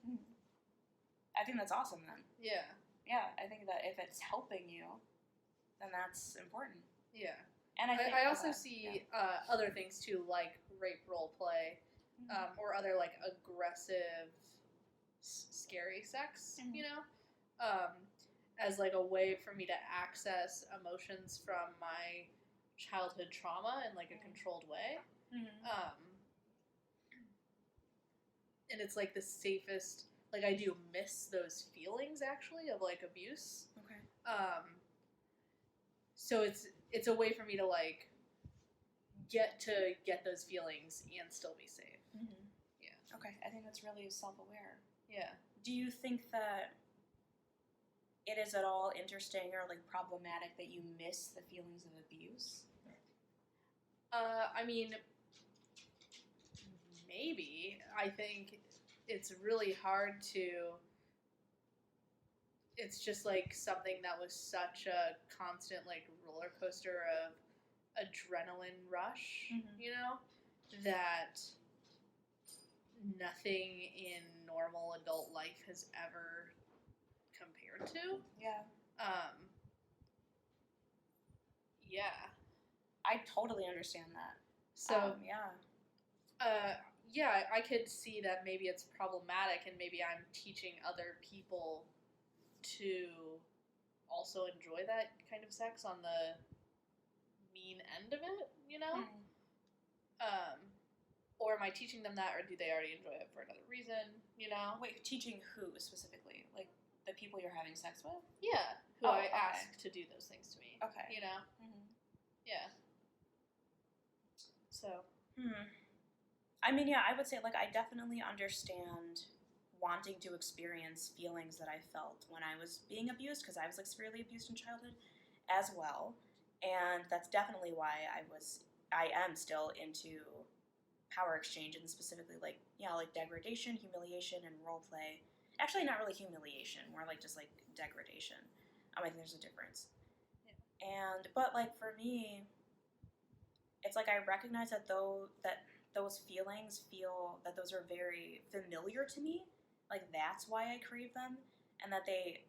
I think that's awesome then. Yeah. Yeah, I think that if it's helping you, then that's important. Yeah. And I also see other things too, like rape role play, or other, like, aggressive, scary sex, you know? As, like, a way for me to access emotions from my childhood trauma in, like, a controlled way. And it's, like, the safest, like, I do miss those feelings, actually, of, like, abuse. Okay. So it's a way for me to, like, get those feelings and still be safe. Yeah. Okay, I think that's really self-aware. Yeah. Do you think that it is at all interesting or, like, problematic that you miss the feelings of abuse? I mean, maybe. I think it's really hard to... It's just, like, something that was such a constant, like, roller coaster of adrenaline rush, you know? That nothing in normal adult life has ever compared to. Yeah. Yeah. I totally understand that. So, yeah, I could see that maybe it's problematic, and maybe I'm teaching other people to also enjoy that kind of sex on the mean end of it, you know? Or am I teaching them that, or do they already enjoy it for another reason, you know? Wait, teaching who specifically? Like, the people you're having sex with? Yeah, who I ask to do those things to me. Okay. You know? Yeah. So. I mean, yeah, I would say, like, I definitely understand wanting to experience feelings that I felt when I was being abused, because I was, like, severely abused in childhood as well. And that's definitely why I am still into power exchange, and specifically, like, like degradation, humiliation, and role play. Actually, not really humiliation, more like just, like, degradation. I think there's a difference. Yeah. But, like, for me, it's like I recognize that those feelings that those are very familiar to me. Like, that's why I crave them, and that they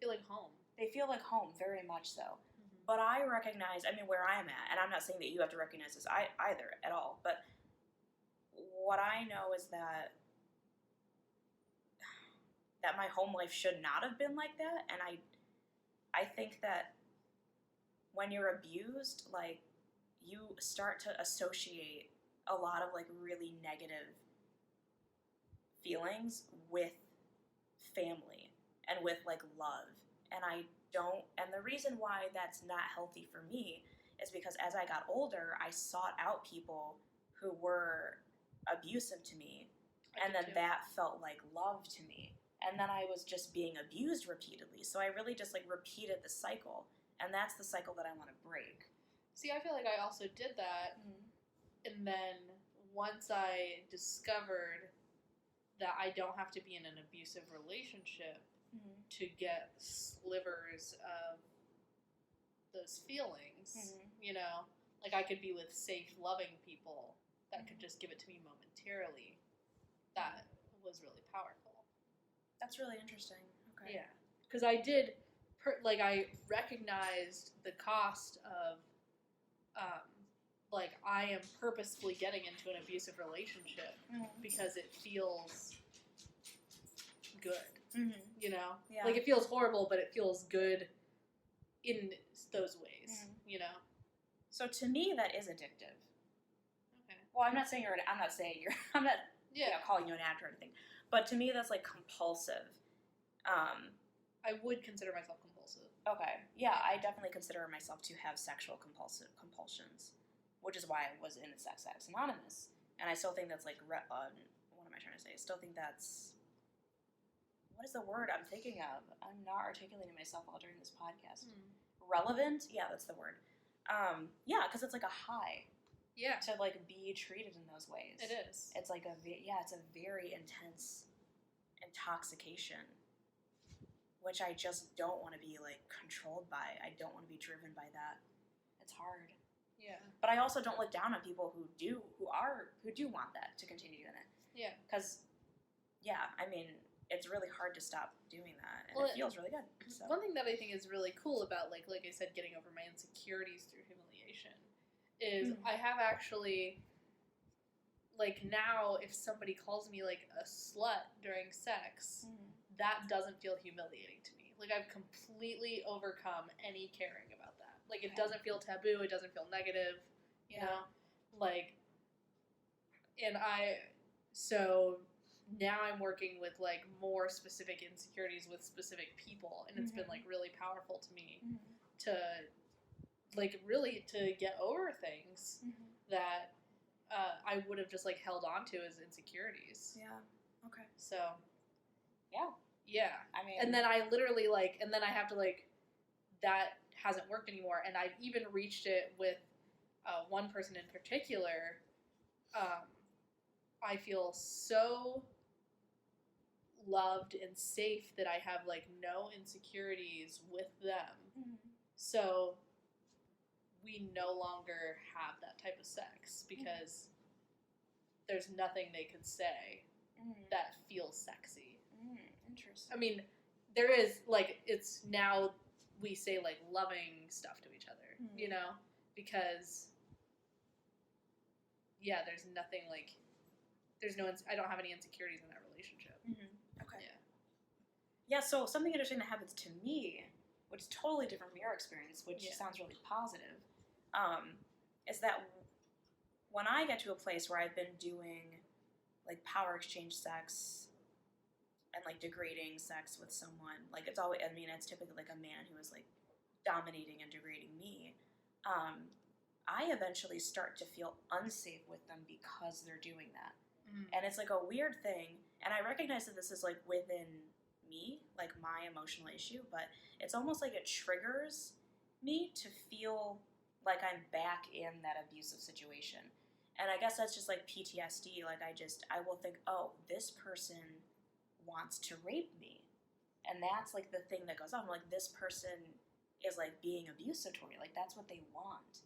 feel like home. They feel like home, very much so. But I recognize, where I'm at, and I'm not saying that you have to recognize this either at all, but what I know is that my home life should not have been like that, and I think that when you're abused, like, you start to associate a lot of, like, really negative feelings with family and with, like, love. And the reason why that's not healthy for me is because as I got older, I sought out people who were abusive to me, and then that felt like love to me. And then I was just being abused repeatedly. So I really just, like, repeated the cycle, and that's the cycle that I want to break. See, I feel like I also did that, and then once I discovered that I don't have to be in an abusive relationship to get slivers of those feelings, you know? Like, I could be with safe, loving people that could just give it to me momentarily. That was really powerful. That's really interesting. Okay. Yeah. Because I did, I recognized the cost of like, I am purposefully getting into an abusive relationship because it feels good, you know? Yeah. Like, it feels horrible, but it feels good in those ways, you know? So to me, that is addictive. Okay. Well, I'm not saying you're calling you an addict or anything, but to me, that's like compulsive. I would consider myself compulsive. Okay. Yeah, I definitely consider myself to have sexual compulsions, which is why I was in Sex Addicts Anonymous. And I still think that's like, what am I trying to say? I still think that's, what is the word I'm thinking of? I'm not articulating myself all during this podcast. Relevant? Yeah, that's the word. Yeah, because it's like a high. Yeah. To like be treated in those ways. It is. It's like it's a very intense intoxication, which I just don't want to be like controlled by. I don't want to be driven by that. It's hard. Yeah. But I also don't look down on people who do want that to continue doing it. Yeah. Because, yeah, I mean, it's really hard to stop doing that, and it feels really good. So. One thing that I think is really cool about, like I said, getting over my insecurities through humiliation is I have actually, like, now if somebody calls me, like, a slut during sex, that doesn't feel humiliating to me. Like, I've completely overcome any caring about that. Like, it doesn't feel taboo, it doesn't feel negative, you know? Like, and so now I'm working with, like, more specific insecurities with specific people, and it's been, like, really powerful to me to, like, really to get over things that I would have just, like, held on to as insecurities. Yeah. Okay. So. Yeah. Yeah. I mean. And then I literally, like, and then I have to, like, that hasn't worked anymore, and I've even reached it with one person in particular. I feel so loved and safe that I have, like, no insecurities with them. So we no longer have that type of sex because there's nothing they could say that feels sexy. Interesting. I mean, there is, like, it's now we say, like, loving stuff to each other, you know? Because, yeah, there's nothing, like, I don't have any insecurities in that relationship. Okay. Yeah, so something interesting that happens to me, which is totally different from your experience, which sounds really positive, is that when I get to a place where I've been doing, like, power exchange sex and, like, degrading sex with someone, like, it's always, I mean, it's typically, like, a man who is, like, dominating and degrading me, I eventually start to feel unsafe with them because they're doing that. And it's, like, a weird thing, and I recognize that this is, like, within me, like, my emotional issue, but it's almost like it triggers me to feel like I'm back in that abusive situation. And I guess that's just, like, PTSD. Like, I will think, oh, this person wants to rape me. And that's, like, the thing that goes on. Like, this person is, like, being abusive toward me. Like, that's what they want.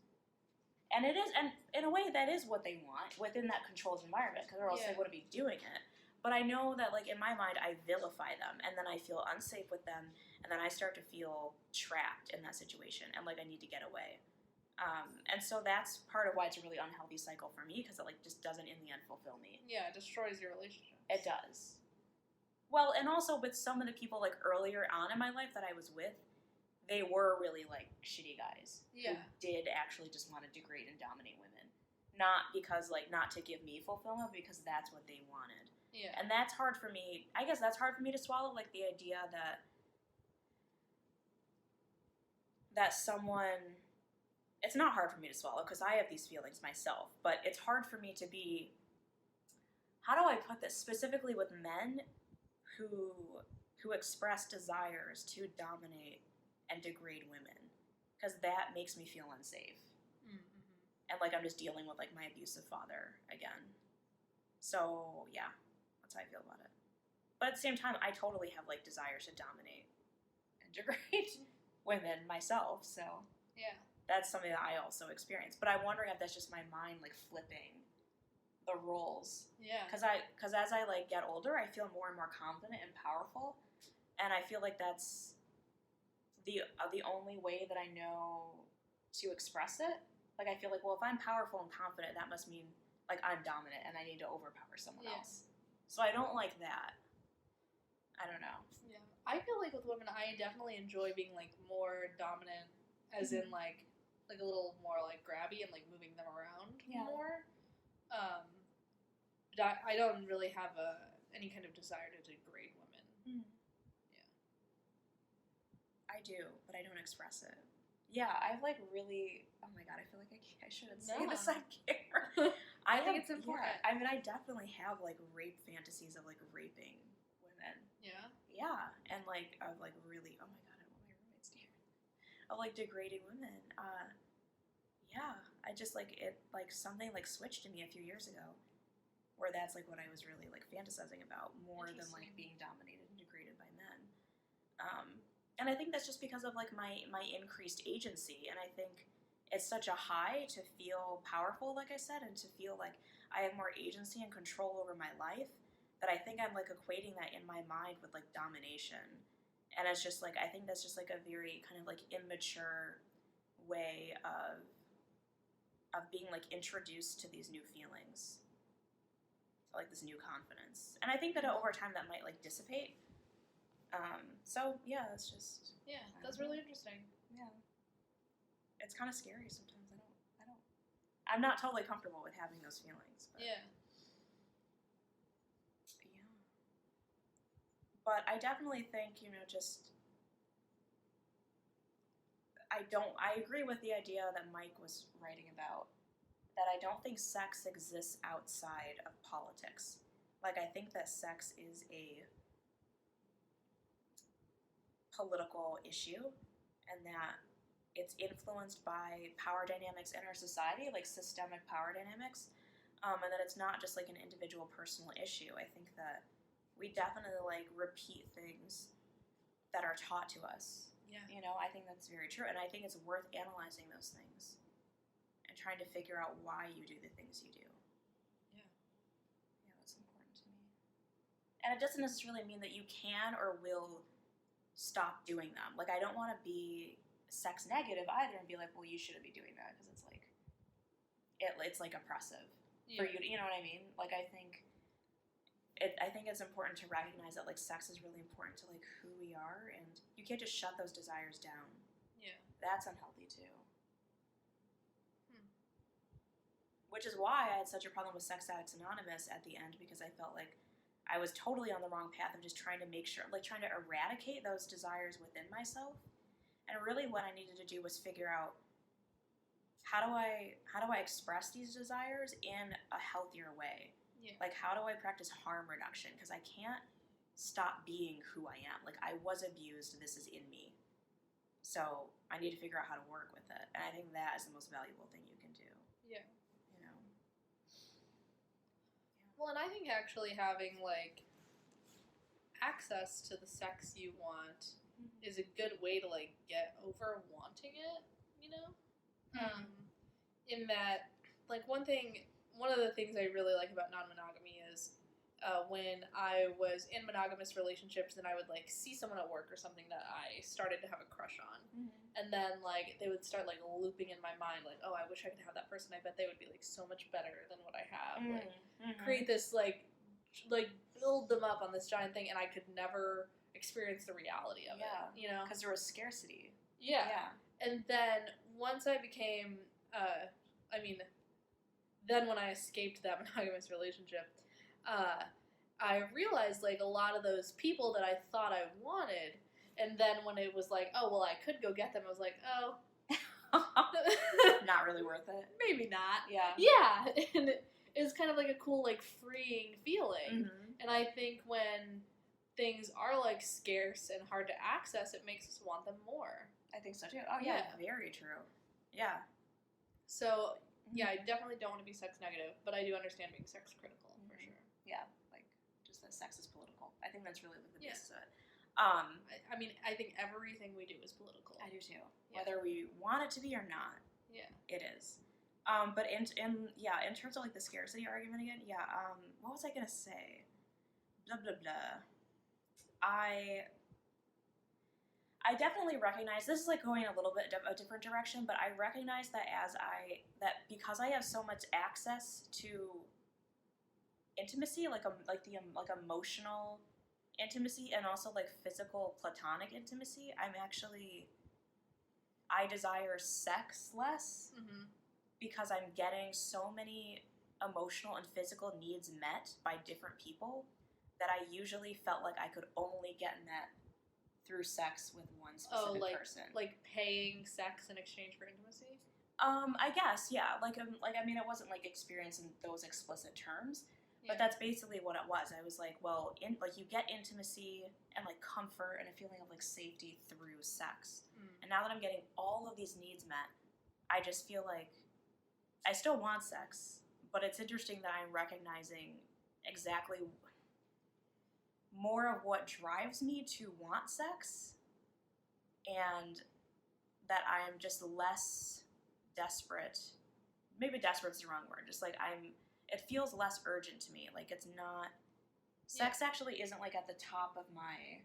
And it is, and in a way, that is what they want within that controlled environment, because or else they wouldn't be doing it. But I know that, like, in my mind, I vilify them, and then I feel unsafe with them, and then I start to feel trapped in that situation, and, like, I need to get away. And so that's part of why it's a really unhealthy cycle for me, because it, like, just doesn't in the end fulfill me. Yeah, it destroys your relationship. It does. Well, and also with some of the people, like, earlier on in my life that I was with, they were really, like, shitty guys who did actually just want to degrade and dominate women. Not because, like, not to give me fulfillment, because that's what they wanted. Yeah. And that's hard for me. I guess that's hard for me to swallow, like, the idea that someone... It's not hard for me to swallow, because I have these feelings myself, but it's hard for me to be... How do I put this? Specifically with men who express desires to dominate and degrade women, because that makes me feel unsafe. And, like, I'm just dealing with, like, my abusive father again. So, yeah, that's how I feel about it. But at the same time, I totally have, like, desires to dominate and degrade women myself, so yeah, that's something that I also experience. But I'm wondering if that's just my mind, like, flipping the roles. Yeah. Because as I, like, get older, I feel more and more confident and powerful, and I feel like that's the only way that I know to express it. Like, I feel like, well, if I'm powerful and confident, that must mean, like, I'm dominant and I need to overpower someone else. So I don't like that. I don't know. Yeah. I feel like with women, I definitely enjoy being, like, more dominant, as in, like a little more, like, grabby and, like, moving them around more. But I don't really have any kind of desire to degrade women. Mm. Yeah. I do, but I don't express it. Yeah, I've, like, really... Oh, my God, I feel like I shouldn't say this on camera. I think it's important. Yeah, I mean, I definitely have, like, rape fantasies of, like, raping women. Yeah? Yeah, and, like, of, like, really... Oh, my God, I don't want my roommates to hear it. Of, like, degrading women. Yeah, I just, like, it, like, something, like, switched in me a few years ago, where that's, like, what I was really, like, fantasizing about, more than, like, being dominated and degraded by men. And I think that's just because of, like, my increased agency, and I think it's such a high to feel powerful, like I said, and to feel like I have more agency and control over my life, that I think I'm, like, equating that in my mind with, like, domination. And it's just, like, I think that's just, like, a very kind of, like, immature way of being, like, introduced to these new feelings, like this new confidence. And I think that over time that might, like, dissipate. So yeah, that's just... Yeah, that's really interesting. Yeah. It's kind of scary sometimes. I'm not totally comfortable with having those feelings. But, yeah. But I definitely think, you know, just... I agree with the idea that Mike was writing about, that I don't think sex exists outside of politics. Like, I think that sex is a political issue, and that it's influenced by power dynamics in our society, like systemic power dynamics, and that it's not just, like, an individual personal issue. I think that we definitely, like, repeat things that are taught to us. Yeah. You know, I think that's very true, and I think it's worth analyzing those things and trying to figure out why you do the things you do. Yeah. Yeah, that's important to me. And it doesn't necessarily mean that you can or will stop doing them. Like, I don't want to be sex negative either and be like, well, you shouldn't be doing that, because it's like, it's like oppressive for you to, you know what I mean? Like, I think it's important to recognize that, like, sex is really important to, like, who we are, and you can't just shut those desires down. Yeah. That's unhealthy too. Which is why I had such a problem with Sex Addicts Anonymous at the end, because I felt like I was totally on the wrong path of just trying to make sure, like, trying to eradicate those desires within myself. And really what I needed to do was figure out, how do I express these desires in a healthier way? Yeah. Like, how do I practice harm reduction? Because I can't stop being who I am. Like, I was abused, this is in me. So I need to figure out how to work with it. And I think that is the most valuable thing you can do. Yeah. You know? Well, and I think actually having, like, access to the sex you want is a good way to, like, get over wanting it, you know? In that, like, one of the things I really like about non-monogamy is when I was in monogamous relationships and I would, like, see someone at work or something that I started to have a crush on. And then, like, they would start, like, looping in my mind, like, oh, I wish I could have that person. I bet they would be, like, so much better than what I have. Like, create this, like, build them up on this giant thing, and I could never experience the reality of it, you know? Because there was scarcity. Yeah. And then once I became, then when I escaped that monogamous relationship, I realized, like, a lot of those people that I thought I wanted, and then when it was like, oh, well, I could go get them, I was like, oh. Not really worth it. Maybe not. Yeah. Yeah. And it was kind of like a cool, like, freeing feeling. And I think when things are, like, scarce and hard to access, it makes us want them more. I think so too. Oh yeah, very true. Yeah. So yeah, I definitely don't want to be sex negative, but I do understand being sex critical for sure. Yeah, like, just that sex is political. I think that's really the basis of it. I mean, I think everything we do is political. I do too. Yeah. Whether we want it to be or not. Yeah. It is. But in terms of, like, the scarcity argument again, what was I gonna say? Blah blah blah. I I definitely recognize, this is like going a little bit a different direction, but I recognize that because I have so much access to intimacy, like emotional intimacy and also like physical platonic intimacy, I desire sex less because I'm getting so many emotional and physical needs met by different people that I usually felt like I could only get met through sex with one specific person. Like paying sex in exchange for intimacy? I guess, yeah. It wasn't like experience in those explicit terms, but that's basically what it was. I was like, well, you get intimacy and like comfort and a feeling of like safety through sex. And now that I'm getting all of these needs met, I just feel like I still want sex, but it's interesting that I'm recognizing exactly more of what drives me to want sex, and that I'm just less desperate. Maybe desperate's the wrong word. Just like it feels less urgent to me. Like it's not, sex actually isn't like at the top of my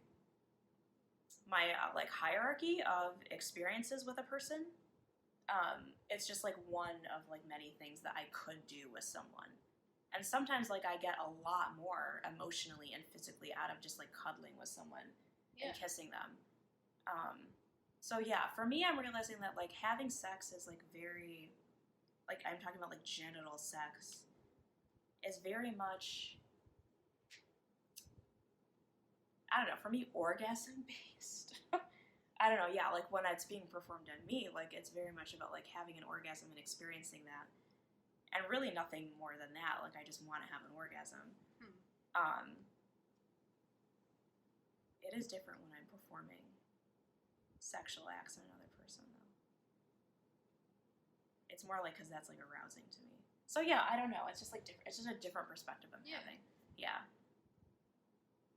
like hierarchy of experiences with a person. It's just like one of like many things that I could do with someone. And sometimes, like, I get a lot more emotionally and physically out of just, like, cuddling with someone and kissing them. So, yeah, for me, I'm realizing that, like, having sex is, like, very, like, I'm talking about, like, genital sex, is very much, I don't know, for me, orgasm-based. I don't know, yeah, like, when it's being performed on me, like, it's very much about, like, having an orgasm and experiencing that. And really nothing more than that. Like, I just want to have an orgasm. It is different when I'm performing sexual acts on another person, though. It's more like because that's, like, arousing to me. So, yeah, I don't know. It's just, like, different. It's just a different perspective I'm having. Yeah.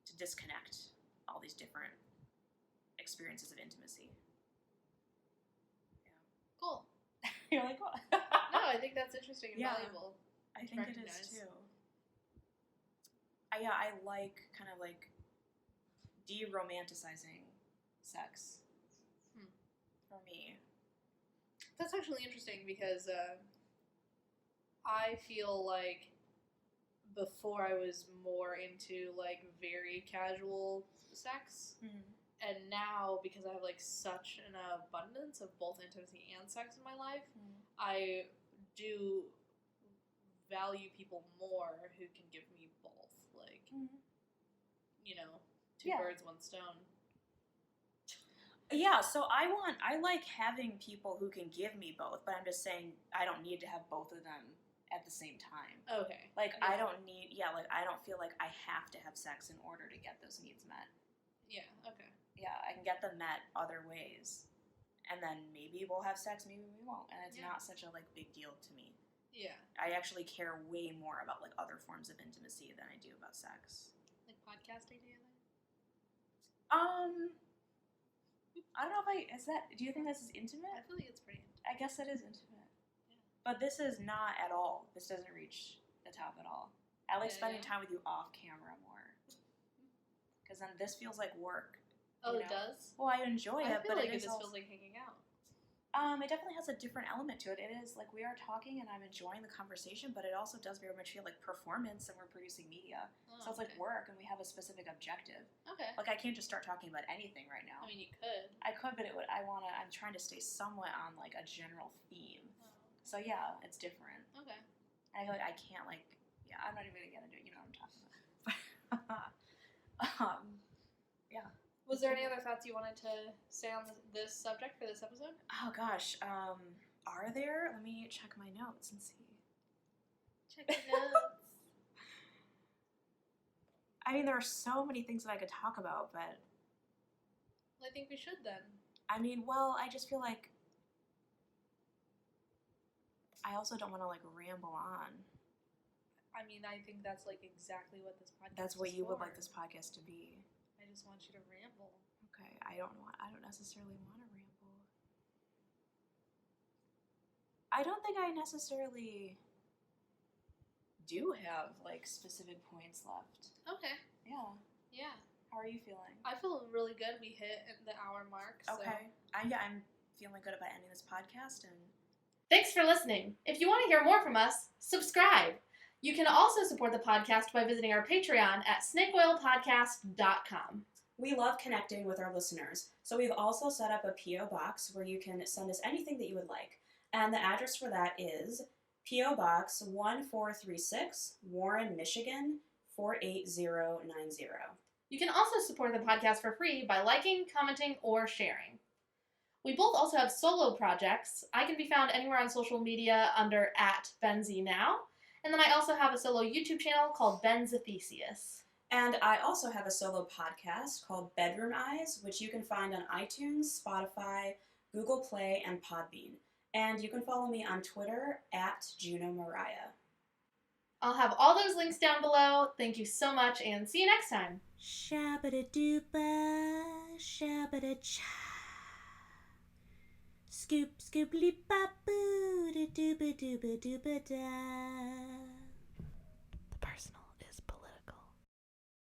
To disconnect all these different experiences of intimacy. Yeah. Cool. You're like, what? No, I think that's interesting and valuable. I think it is too. I like kind of like de-romanticizing sex for me. That's actually interesting because I feel like before I was more into like very casual sex. And now, because I have, like, such an abundance of both intimacy and sex in my life, I do value people more who can give me both. Like, you know, two birds, one stone. Yeah, so I like having people who can give me both, but I'm just saying I don't need to have both of them at the same time. Okay. Like, I don't feel like I have to have sex in order to get those needs met. Yeah, okay. Yeah, I can get them met other ways. And then maybe we'll have sex, maybe we won't. And it's not such a, like, big deal to me. Yeah. I actually care way more about, like, other forms of intimacy than I do about sex. Like podcasting together? I don't know do you think this is intimate? I feel like it's pretty intimate. I guess it is intimate. Yeah. But this is not at all. This doesn't reach the top at all. I like spending time with you off camera more. Because then this feels like work. Oh, it does? Well, I enjoy it, but it just feels like hanging out. It definitely has a different element to it. It is like we are talking and I'm enjoying the conversation, but it also does very much feel like performance and we're producing media. So it's like work and we have a specific objective. Okay. Like I can't just start talking about anything right now. I mean, you could. I could, but I'm trying to stay somewhat on like a general theme. Oh. So yeah, it's different. Okay. And I feel like I can't I'm not even gonna get into it. You know what I'm talking about. Yeah. Was there any other thoughts you wanted to say on this subject for this episode? Oh gosh, are there? Let me check my notes and see. Check the notes. I mean, there are so many things that I could talk about, but... Well, I think we should then. I mean, well, I just feel like... I also don't want to, ramble on. I mean, I think that's, exactly what this podcast is That's what you for. would like this podcast to be. I just want you to ramble. Okay, I don't necessarily want to ramble. I don't think I necessarily do have, specific points left. Okay. Yeah. Yeah. How are you feeling? I feel really good. We hit the hour mark. So. Okay. I'm feeling good about ending this podcast. And Thanks for listening. If you want to hear more from us, subscribe. You can also support the podcast by visiting our Patreon at snakeoilpodcast.com. we love connecting with our listeners, so we've also set up a P.O. Box where you can send us anything that you would like. And the address for that is P.O. Box 1436, Warren, Michigan 48090. You can also support the podcast for free by liking, commenting, or sharing. We both also have solo projects. I can be found anywhere on social media under @BenziNow. And then I also have a solo YouTube channel called Benzathesius. And I also have a solo podcast called Bedroom Eyes, which you can find on iTunes, Spotify, Google Play, and Podbean. And you can follow me on Twitter @JunoMariah. I'll have all those links down below. Thank you so much, and see you next time. Shabba-da-dooba, shabba-da-cha. Scoop, scoop-ly-ba-boo, da-dooba-dooba-dooba-da.